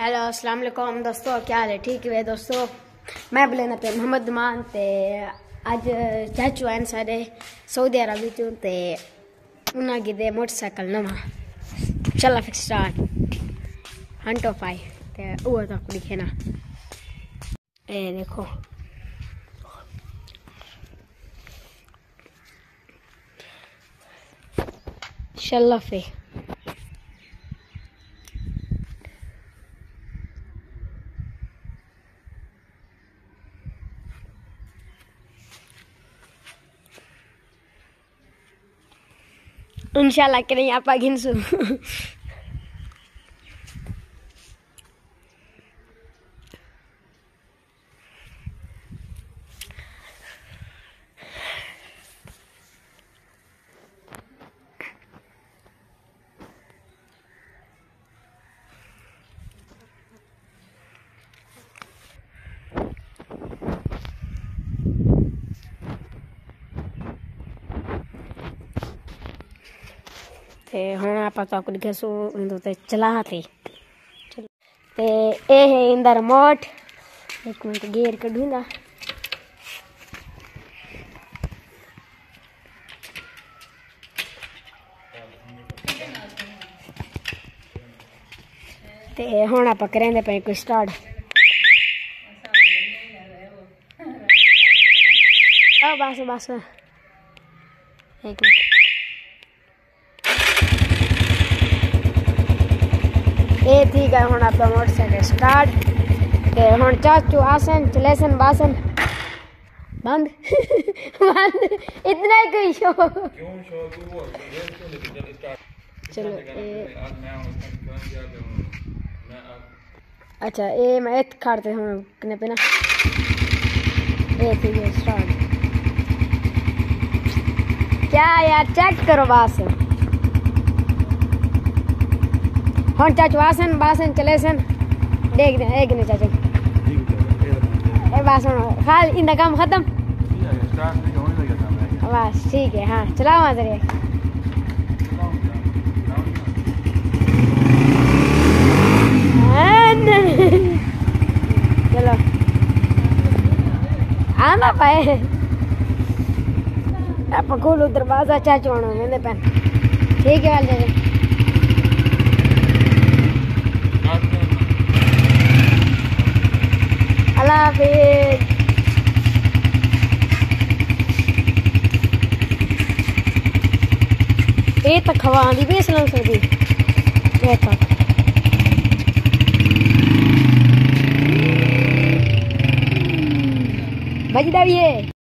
Hello अस्सलाम वालेकुम दोस्तों, क्या हाल है? ठीक है दोस्तों, मैं बोलेना पे मोहम्मद मान ते अज चाचू आए सारे सऊदी अरब चो ते उन्हें गिदे मोटरसाइकिल नवा चला फिर स्टार्ट हंटो पाई ते वो तक दिखे ना ए देखो शलफे इंशाल्लाह करें आप गिनसू ते हुण आप तो दिखेसू तो चला थे ते ए है इंदा रिमोट। एक मिनट गेर कढूंगा ते हुण आप करेंदे पे कोई स्टार्ट बस बस एक मिनट ये ठीक है। हुण आप मोटरसाइकिल स्टार्ट ते हुण चाचू आसन चलेसन बासन बंद बंद इतना ही कोई शो चलो अच्छा ये मैं इत खाते हूँ कने पे ना ये ठीक है स्टार्ट। क्या यार चेक करो बस हाँ चाचू आसन बासन चलेसन देख दे एक नहीं चाचू ए बासन खाल इंदा काम खत्म बस ठीक है। हाँ चलाओ वहाँ जरिए चलो आना पाए आप खोलो दरवाजा चाचू आना मेरे पैन ठीक है वाले अल्लाह हाफिज। ये तक खवा आंदी भी सलाम सकदी ये तक बजदा भी है।